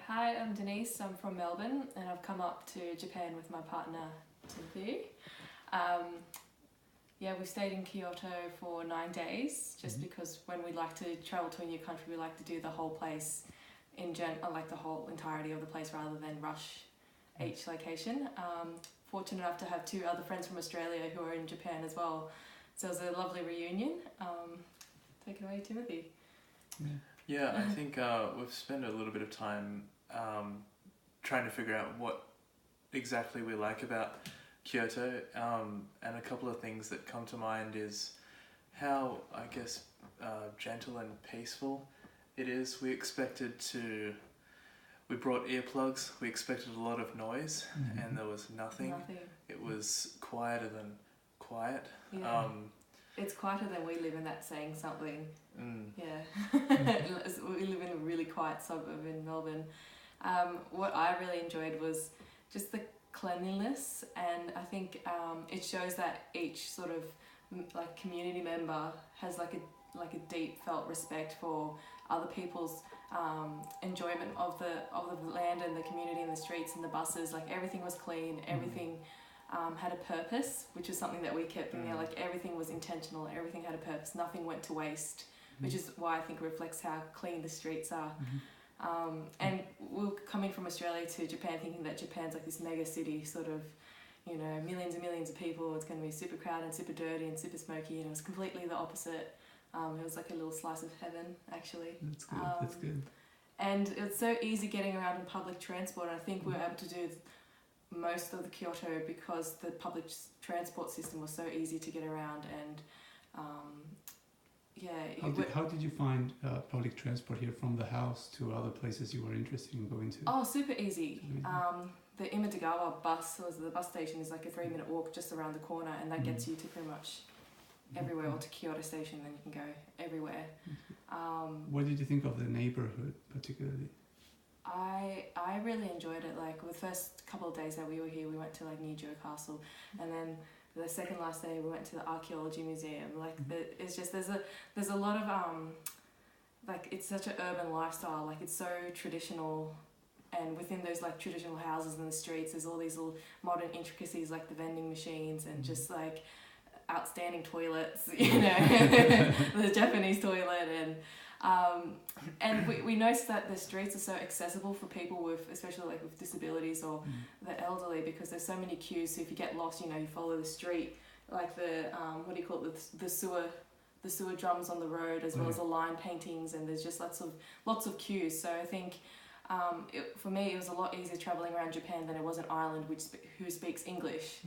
Hi, I'm Denise. I'm from Melbourne and I've come up to Japan with my partner Timothy. We've stayed in Kyoto for 9 days just because when we like to travel to a new country, we like to do the whole place like the whole entirety of the place rather than rush each location. Fortunate enough to have 2 other friends from Australia who are in Japan as well. So it was a lovely reunion. Take it away, Timothy. Yeah, I think we've spent a little bit of time trying to figure out what exactly we like about Kyoto, and a couple of things that come to mind is how, I guess, gentle and peaceful it is. We brought earplugs, we expected a lot of noise, and there was nothing. It was quieter than quiet. Yeah. It's quieter than we live in, that saying something. Yeah. We live in a really quiet suburb in Melbourne. What I really enjoyed was just the cleanliness, and I think it shows that each sort of like community member has like a deep felt respect for other people's enjoyment of the land and the community and the streets and the buses. Like everything was clean, everything had a purpose, which is something that we kept in there. Like everything was intentional, everything had a purpose, nothing went to waste, which is why I think it reflects how clean the streets are. And we were coming from Australia to Japan thinking that Japan's like this mega city, sort of, you know, millions and millions of people, it's going to be super crowded and super dirty and super smoky, and it was completely the opposite. It was like a little slice of heaven, actually. That's good, that's good. And it was so easy getting around in public transport. I think we were able to do most of the Kyoto because the public transport system was so easy to get around, and How did you find public transport here from the house to other places you were interested in going to? Oh, super easy. The Imagawa the bus station is like a 3-minute walk just around the corner, and that gets you to pretty much everywhere, or to Kyoto Station, then you can go everywhere. What did you think of the neighborhood particularly? I really enjoyed it. Like the first couple of days that we were here, we went to like Nijo Castle, and then the second last day we went to the archaeology museum. Like it's just there's a lot of like it's such an urban lifestyle. Like it's so traditional, and within those like traditional houses in the streets, there's all these little modern intricacies like the vending machines and just like outstanding toilets, you know, the Japanese toilet, and we noticed that the streets are so accessible for people with, especially like with disabilities or the elderly, because there's so many queues. So if you get lost, you know, you follow the street, like the the sewer drums on the road, as well as the line paintings, and there's just lots of queues. So I think for me it was a lot easier traveling around Japan than it was an island who speaks English.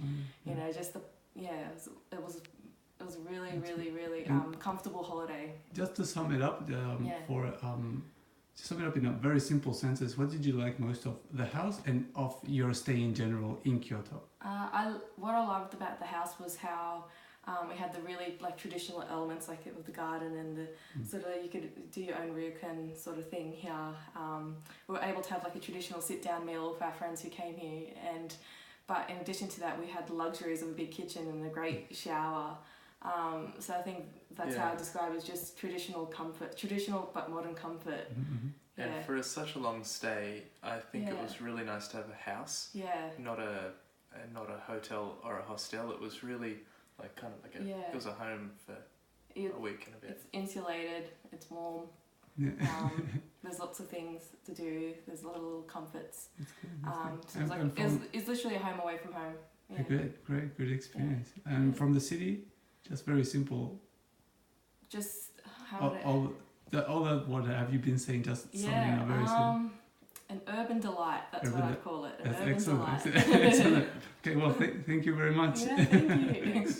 You know, just it was a really comfortable holiday. Just to sum it up, to sum it up in a very simple sentence, what did you like most of the house and of your stay in general in Kyoto? What I loved about the house was how we had the really like traditional elements, like with the garden and the sort of, you could do your own ryokan sort of thing here. We were able to have like a traditional sit-down meal with our friends who came here, but in addition to that, we had the luxuries of a big kitchen and a great shower. So I think that's how I describe it, as just traditional comfort, traditional but modern comfort. And for such a long stay, I think it was really nice to have a house. Not a hotel or a hostel. It was really like kind of like it was a home for a week and a bit. It's insulated. It's warm. There's lots of things to do. There's little comforts. So it's literally a home away from home. Great, good experience. And from the city, just very simple. Just all that what have you been saying? Just something very simple. An urban delight. That's what I'd call it. An urban excellent. delight. Excellent. Okay, well, thank you very much. Yeah, thank you.